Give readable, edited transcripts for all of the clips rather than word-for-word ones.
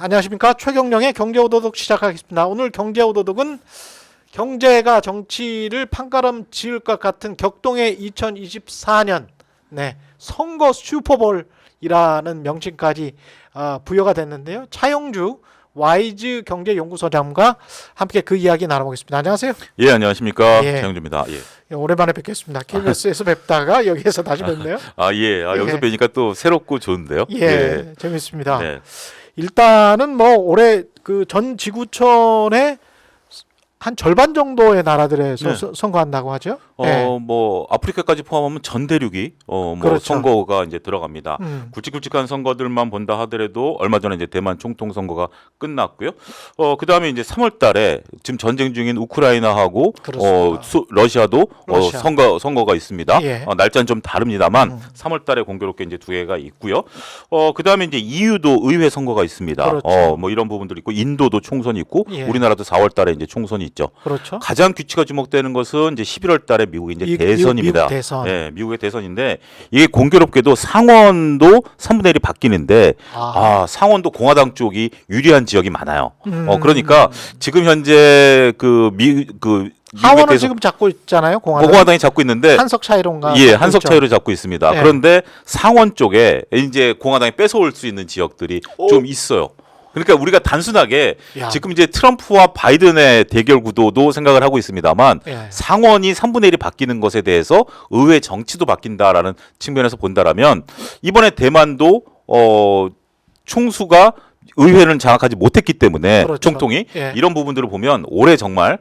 안녕하십니까. 최경령의 경제오도독 시작하겠습니다. 오늘 경제오도독은 경제가 정치를 판가름 지을 것 같은 격동의 2024년 선거 슈퍼볼이라는 명칭까지 부여가 됐는데요. 차영주 와이즈 경제연구소장과 함께 그 이야기 나눠보겠습니다. 안녕하세요. 예, 안녕하십니까. 예. 최영주입니다. 예. 오랜만에 뵙겠습니다. KBS에서 뵙다가 여기에서 다시 뵙네요. 여기서 뵈니까 또 새롭고 좋은데요. 예. 재밌습니다. 네. 일단은 뭐 올해 그 전 지구촌의 한 절반 정도의 나라들에서 네. 선거한다고 하죠. 뭐 아프리카까지 포함하면 전 대륙이 뭐 그렇죠. 선거가 이제 들어갑니다. 음. 굵직굵직한 선거들만 본다 하더라도 얼마 전에 이제 대만 총통 선거가 끝났고요. 그다음에 이제 3월달에 지금 전쟁 중인 우크라이나하고 그렇습니다. 러시아도 러시아. 선거가 있습니다. 예. 날짜는 좀 다릅니다만 3월달에 공교롭게 이제 두 개가 있고요. 그다음에 이제 EU도 의회 선거가 있습니다. 그렇죠. 뭐 이런 부분들이 있고 인도도 총선이 있고 예. 우리나라도 4월달에 이제 총선이 있죠. 그렇죠. 가장 귀치가 주목되는 것은 이제 11월달에 미국의 이제 미국 대선입니다. 대선. 예, 미국의 대선인데 이게 공교롭게도 상원도 3분의 1이 바뀌는데 상원도 공화당 쪽이 유리한 지역이 많아요. 그러니까 지금 현재 미국의 하원은 대선, 지금 잡고 있잖아요. 공화당이 잡고 있는데 한석 차이론가. 예, 한석 차이로 잡고 있습니다. 네. 그런데 상원 쪽에 이제 공화당이 뺏어올 수 있는 지역들이 좀 있어요. 그러니까 우리가 단순하게 지금 이제 트럼프와 바이든의 대결 구도도 생각을 하고 있습니다만 상원이 3분의 1이 바뀌는 것에 대해서 의회 정치도 바뀐다라는 측면에서 본다라면 이번에 대만도 총수가 의회는 장악하지 못했기 때문에 그렇죠. 총통이 예. 이런 부분들을 보면 올해 정말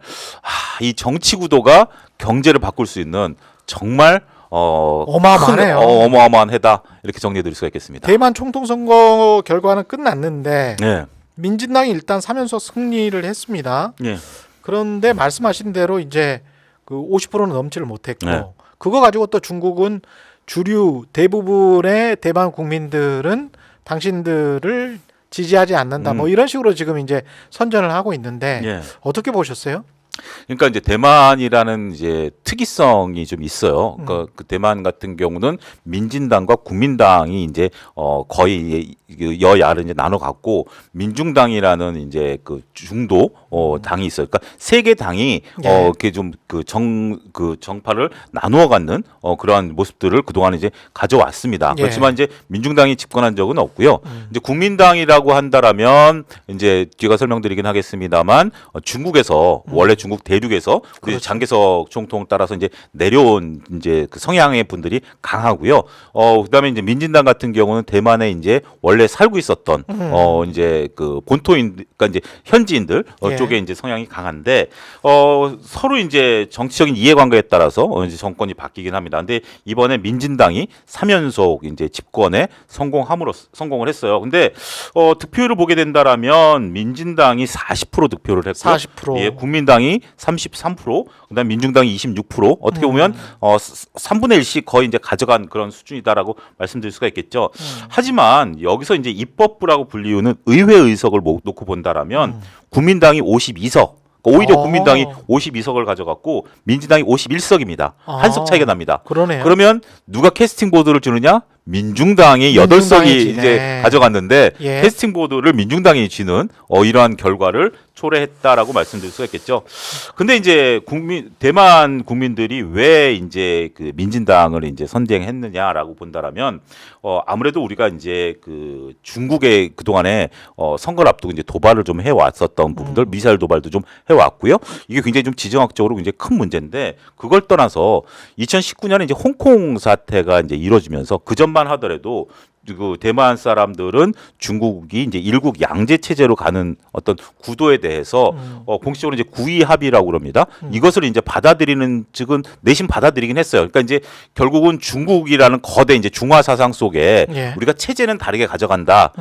이 정치 구도가 경제를 바꿀 수 있는 정말 어마어마하네요. 어마어마한 해다 이렇게 정리해드릴 수가 있겠습니다. 대만 총통 선거 결과는 끝났는데 네. 민진당이 일단 3연속 승리를 했습니다. 예. 그런데 말씀하신 대로 이제 그 50%는 넘지를 못했고 네. 그거 가지고 또 중국은 주류 대부분의 대만 국민들은 당신들을 지지하지 않는다. 뭐 이런 식으로 지금 이제 선전을 하고 있는데 예. 어떻게 보셨어요? 그러니까 이제 대만이라는 이제 특이성이 좀 있어요. 그러니까 그 대만 같은 경우는 민진당과 국민당이 이제 거의 여야를 이제 나눠 갖고 민중당이라는 이제 그 중도 당이 있어요. 그러니까 세 개 당이 이렇게 좀 그 정파를 나누어 갖는 그러한 모습들을 그동안 이제 가져왔습니다. 예. 그렇지만 이제 민중당이 집권한 적은 없고요. 이제 국민당이라고 한다라면 이제 뒤가 설명드리긴 하겠습니다만 중국에서 원래 중국 대륙에서 우리 그렇죠. 장개석 총통 따라서 이제 내려온 이제 그 성향의 분들이 강하고요. 그다음에 이제 민진당 같은 경우는 대만에 이제 원래 살고 있었던 이제 그 본토인 그러니까 이제 현지인들 예. 쪽에 이제 성향이 강한데 서로 이제 정치적인 이해관계에 따라서 이제 정권이 바뀌긴 합니다. 근데 이번에 민진당이 3연속 이제 집권에 성공을 했어요. 근데 득표율을 보게 된다라면 민진당이 40% 득표를 했고요. 40%. 예, 국민당이 33%, 그다음 민중당이 26%. 어떻게 보면 3분의 1씩 거의 이제 가져간 그런 수준이다라고 말씀드릴 수가 있겠죠. 하지만 여기서 이제 입법부라고 불리우는 의회 의석을 놓고 본다라면 국민당이 52석. 오히려 국민당이 52석을 가져갔고 민주당이 51석입니다. 한석 차이가 납니다. 그러네요. 그러면 누가 캐스팅 보드를 주느냐? 민중당이 8석이 이제 가져갔는데 예. 캐스팅 보드를 민중당이 쥐는 이러한 결과를 초래했다라고 말씀드릴 수가 있겠죠. 근데 이제 대만 국민들이 왜 이제 그 민진당을 이제 선택했느냐라고 본다라면 아무래도 우리가 이제 그 중국의 그동안에 선거를 앞두고 이제 도발을 좀 해왔었던 부분들 미사일 도발도 좀 해왔고요. 이게 굉장히 좀 지정학적으로 굉장히 큰 문제인데 그걸 떠나서 2019년에 이제 홍콩 사태가 이제 이루어지면서 그 전만 하더라도 그 대만 사람들은 중국이 이제 일국 양제 체제로 가는 어떤 구도에 대해서 공식적으로 이제 구의 합의라고 그럽니다. 이것을 이제 받아들이는 즉은 내심 받아들이긴 했어요. 그러니까 이제 결국은 중국이라는 거대 이제 중화 사상 속에 우리가 체제는 다르게 가져간다.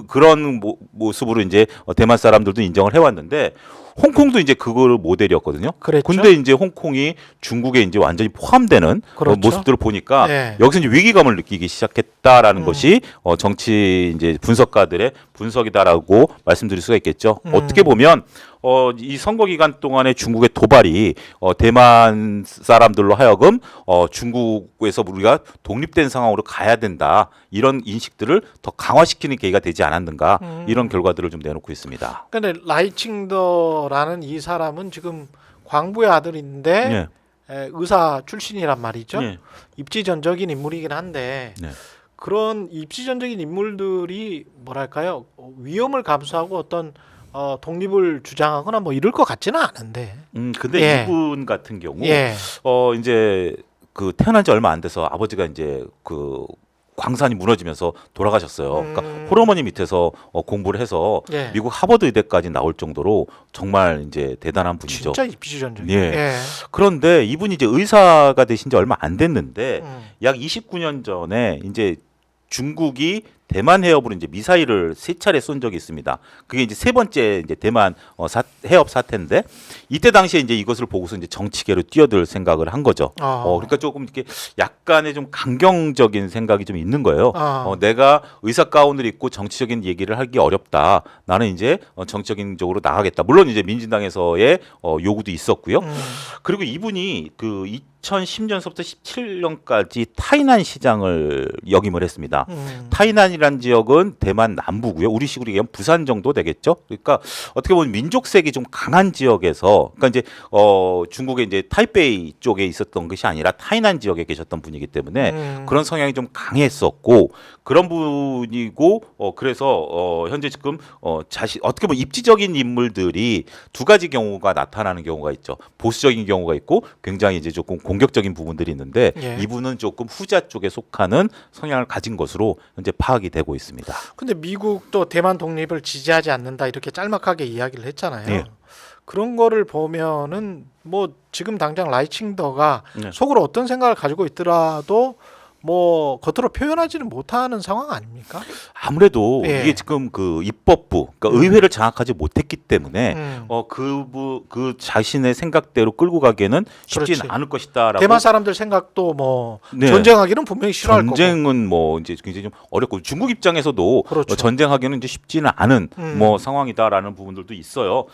그런 모습으로 이제 대만 사람들도 인정을 해왔는데. 홍콩도 이제 그거를 모델이었거든요. 그랬죠. 근데 이제 홍콩이 중국에 이제 완전히 포함되는 그렇죠. 모습들을 보니까 여기서 이제 위기감을 느끼기 시작했다라는 것이 정치 이제 분석가들의 분석이다라고 말씀드릴 수가 있겠죠. 어떻게 보면 이 선거 기간 동안에 중국의 도발이 대만 사람들로 하여금 중국에서 우리가 독립된 상황으로 가야 된다 이런 인식들을 더 강화시키는 계기가 되지 않았는가 이런 결과들을 좀 내놓고 있습니다. 근데 라이칭더라는 이 사람은 지금 광부의 아들인데 예. 의사 출신이란 말이죠. 예. 입지전적인 인물이긴 한데 네. 그런 입지전적인 인물들이 뭐랄까요 위험을 감수하고 어떤 독립을 주장하거나 뭐 이럴 것 같지는 않은데. 근데 예. 이분 같은 경우 예. 이제 그 태어난 지 얼마 안 돼서 아버지가 이제 그 광산이 무너지면서 돌아가셨어요. 그러니까 홀어머니 밑에서 공부를 해서 예. 미국 하버드 의대까지 나올 정도로 정말 이제 대단한 분이죠. 진짜 입지전적. 예. 그런데 이분이 이제 의사가 되신 지 얼마 안 됐는데 약 29년 전에 이제 중국이 대만 해협으로 이제 미사일을 3차례 쏜 적이 있습니다. 그게 이제 3번째 이제 대만 해협 사태인데 이때 당시에 이제 이것을 보고서 이제 정치계로 뛰어들 생각을 한 거죠. 그러니까 조금 이렇게 약간의 좀 강경적인 생각이 좀 있는 거예요. 내가 의사 가운을 입고 정치적인 얘기를 하기 어렵다. 나는 이제 정치적인 쪽으로 나가겠다. 물론 이제 민진당에서의 요구도 있었고요. 그리고 이분이 그 2010년서부터 17년까지 타이난 시장을 역임을 했습니다. 타이난이라는 지역은 대만 남부고요. 우리식으로 얘기하면 부산 정도 되겠죠. 그러니까 어떻게 보면 민족색이 좀 강한 지역에서, 그러니까 이제 중국의 이제 타이베이 쪽에 있었던 것이 아니라 타이난 지역에 계셨던 분이기 때문에 그런 성향이 좀 강했었고 그런 분이고 그래서 현재 지금 어떻게 보면 입지적인 인물들이 두 가지 경우가 나타나는 경우가 있죠. 보수적인 경우가 있고 굉장히 이제 조금 공격적인 부분들이 있는데 예. 이분은 조금 후자 쪽에 속하는 성향을 가진 것으로 현재 파악이 되고 있습니다. 근데 미국도 대만 독립을 지지하지 않는다 이렇게 짤막하게 이야기를 했잖아요. 예. 그런 거를 보면은 뭐 지금 당장 라이칭더가 네. 속으로 어떤 생각을 가지고 있더라도 뭐 겉으로 표현하지는 못하는 상황 아닙니까? 아무래도 예. 이게 지금 그 입법부, 그러니까 의회를 장악하지 못했기 때문에 그 자신의 생각대로 끌고 가기에는 쉽지는 그렇지. 않을 것이다라고. 대만 사람들 생각도 뭐 네. 전쟁하기는 분명히 싫어할 거고. 전쟁은 뭐 이제 굉장히 좀 어렵고 중국 입장에서도 그렇죠. 전쟁하기는 이제 쉽지는 않은 뭐 상황이다라는 부분들도 있어요.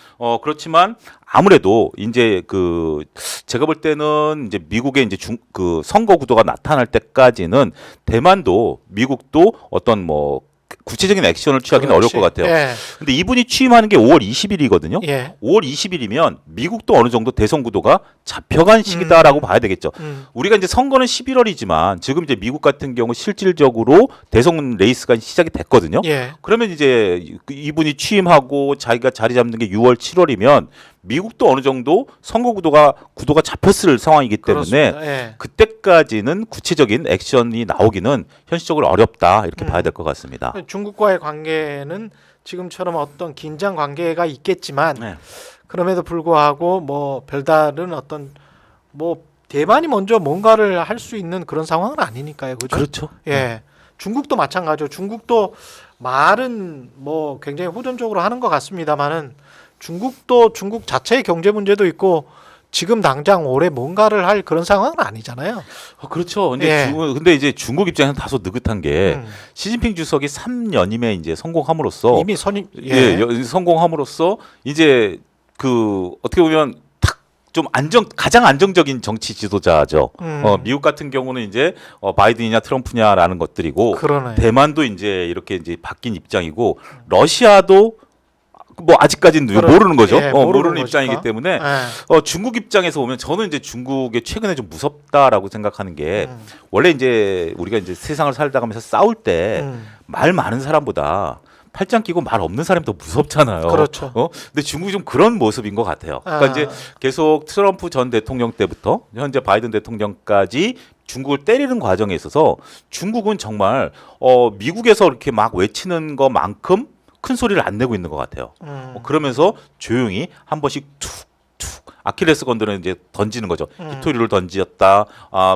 그렇지만 아무래도 이제 그 제가 볼 때는 이제 미국의 이제 그 선거 구도가 나타날 때까지는 대만도 미국도 어떤 뭐 구체적인 액션을 취하기는 어려울 것 같아요. 예. 근데 이분이 취임하는 게 5월 20일이거든요. 예. 5월 20일이면 미국도 어느 정도 대선 구도가 잡혀간 시기다라고 봐야 되겠죠. 우리가 이제 선거는 11월이지만 지금 이제 미국 같은 경우 실질적으로 대선 레이스가 시작이 됐거든요. 예. 그러면 이제 이분이 취임하고 자기가 자리 잡는 게 6월, 7월이면 미국도 어느 정도 선거 구도가 잡혔을 상황이기 때문에 그렇습니다. 예. 그때까지는 구체적인 액션이 나오기는 현실적으로 어렵다 이렇게 봐야 될 것 같습니다. 중국과의 관계는 지금처럼 어떤 긴장 관계가 있겠지만 네. 그럼에도 불구하고 뭐 별다른 어떤 뭐 대만이 먼저 뭔가를 할 수 있는 그런 상황은 아니니까요. 그죠? 그렇죠. 예. 중국도 마찬가지죠. 중국도 말은 뭐 굉장히 호전적으로 하는 것 같습니다만은 중국도 중국 자체의 경제 문제도 있고 지금 당장 올해 뭔가를 할 그런 상황은 아니잖아요. 그렇죠. 근데, 예. 근데 이제 중국 입장에서는 다소 느긋한 게 시진핑 주석이 3년임에 이제 성공함으로써 이미 선임 성공함으로써 이제 그 어떻게 보면 좀 가장 안정적인 정치 지도자죠. 미국 같은 경우는 이제 바이든이냐 트럼프냐라는 것들이고 그러네. 대만도 이제 이렇게 이제 바뀐 입장이고 러시아도 뭐 아직까지는 모르는 거죠. 예, 모르는 거니까. 입장이기 때문에 중국 입장에서 보면 저는 이제 중국의 최근에 좀 무섭다라고 생각하는 게 원래 이제 우리가 이제 세상을 살다 가면서 싸울 때 말 많은 사람보다 팔짱 끼고 말 없는 사람이 더 무섭잖아요. 그렇죠. 근데 중국이 좀 그런 모습인 것 같아요. 그러니까 이제 계속 트럼프 전 대통령 때부터 현재 바이든 대통령까지 중국을 때리는 과정에 있어서 중국은 정말 미국에서 이렇게 막 외치는 것만큼 큰 소리를 안 내고 있는 것 같아요. 그러면서 조용히 한 번씩 툭툭 아킬레스 건드는 이제 던지는 거죠. 히토리를 던졌다,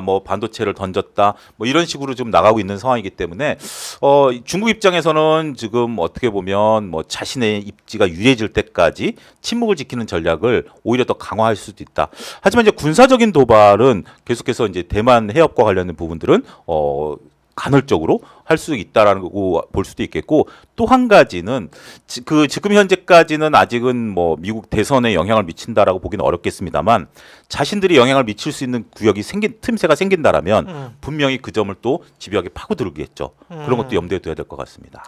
뭐 반도체를 던졌다, 뭐 이런 식으로 좀 나가고 있는 상황이기 때문에 중국 입장에서는 지금 어떻게 보면 뭐 자신의 입지가 유리해질 때까지 침묵을 지키는 전략을 오히려 더 강화할 수도 있다. 하지만 이제 군사적인 도발은 계속해서 이제 대만 해협과 관련된 부분들은 간헐적으로 할 수 있다라는 거고 볼 수도 있겠고 또 한 가지는 지금 현재까지는 아직은 뭐 미국 대선에 영향을 미친다라고 보기는 어렵겠습니다만 자신들이 영향을 미칠 수 있는 구역이 틈새가 생긴다라면 분명히 그 점을 또 집요하게 파고들겠죠. 그런 것도 염두에 둬야 될 것 같습니다.